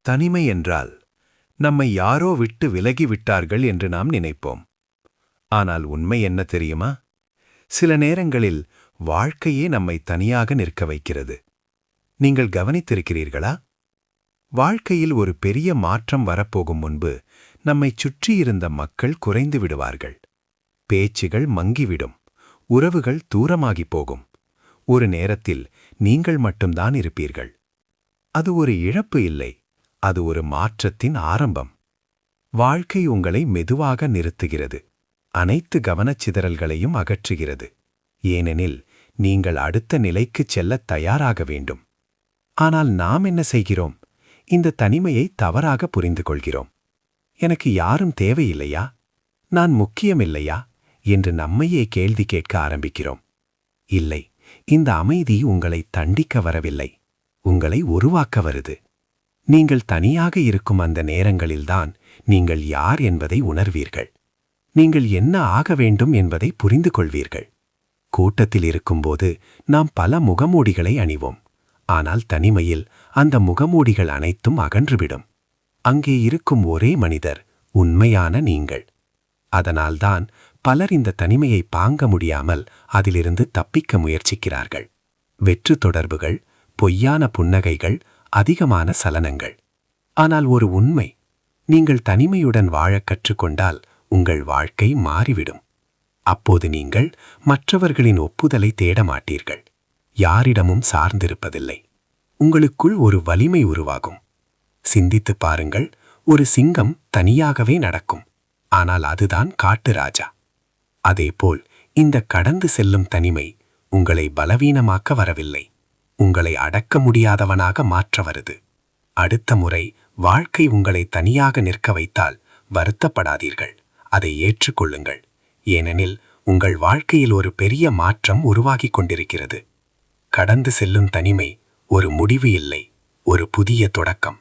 தனிமை என்றால் நம்மை யாரோ விட்டு விலகி விட்டார்கள் என்று நாம் நினைப்போம். ஆனால் உண்மை என்ன தெரியுமா? சில நேரங்களில் வாழ்க்கையே நம்மை தனியாக நிற்க வைக்கிறது. நீங்கள் கவனித்திருக்கிறீர்களா? வாழ்க்கையில் ஒரு பெரிய மாற்றம் வரப்போகும் முன்பு நம்மைச் சுற்றியிருந்த மக்கள் குறைந்து விடுவார்கள். பேச்சுகள் மங்கிவிடும். உறவுகள் தூரமாகிப் போகும். ஒரு நேரத்தில் நீங்கள் மட்டும்தான் இருப்பீர்கள். அது ஒரு இழப்பு இல்லை, அது ஒரு மாற்றத்தின் ஆரம்பம். வாழ்க்கை உங்களை மெதுவாக நிறுத்துகிறது. அனைத்து கவனச்சிதறல்களையும் அகற்றுகிறது. ஏனெனில் நீங்கள் அடுத்த நிலைக்குச் செல்லத் தயாராக வேண்டும். ஆனால் நாம் என்ன செய்கிறோம்? இந்த தனிமையை தவறாக புரிந்து கொள்கிறோம். எனக்கு யாரும் தேவையில்லையா? நான் முக்கியமில்லையா என்று நம்மையே கேள்வி கேட்க ஆரம்பிக்கிறோம். இல்லை, இந்த அமைதி உங்களை தண்டிக்க வரவில்லை, உங்களை உருவாக்க வருது. நீங்கள் தனியாக இருக்கும் அந்த நேரங்களில்தான் நீங்கள் யார் என்பதை உணர்வீர்கள். நீங்கள் என்ன ஆக வேண்டும் என்பதை புரிந்து கொள்வீர்கள். கூட்டத்தில் இருக்கும்போது நாம் பல முகமூடிகளை அணிவோம். ஆனால் தனிமையில் அந்த முகமூடிகள் அனைத்தும் அகன்றுவிடும். அங்கே இருக்கும் ஒரே மனிதர் உண்மையான நீங்கள். அதனால்தான் பலர் இந்த தனிமையை பாங்க முடியாமல் அதிலிருந்து தப்பிக்க முயற்சிக்கிறார்கள். வெற்று தொடர்புகள், பொய்யான புன்னகைகள், அதிகமான சலனங்கள். ஆனால் ஒரு உண்மை, நீங்கள் தனிமையுடன் வாழக் கற்றுக்கொண்டால் உங்கள் வாழ்க்கை மாறிவிடும். அப்போது நீங்கள் மற்றவர்களின் ஒப்புதலை தேட மாட்டீர்கள். யாரிடமும் சார்ந்திருப்பதில்லை. உங்களுக்குள் ஒரு வலிமை உருவாகும். சிந்தித்துப் பாருங்கள், ஒரு சிங்கம் தனியாகவே நடக்கும். ஆனால் அதுதான் காட்டு ராஜா. அதேபோல் இந்த கடந்து செல்லும் தனிமை உங்களை பலவீனமாக்க வரவில்லை, உங்களை அடக்க முடியாதவனாக மாற்ற வருது. அடுத்த முறை வாழ்க்கை உங்களை தனியாக நிற்க வைத்தால் வருத்தப்படாதீர்கள், அதை ஏற்றுக்கொள்ளுங்கள். ஏனெனில் உங்கள் வாழ்க்கையில் ஒரு பெரிய மாற்றம் உருவாகிக் கொண்டிருக்கிறது. கடந்து செல்லும் தனிமை ஒரு முடிவு இல்லை, ஒரு புதிய தொடக்கம்.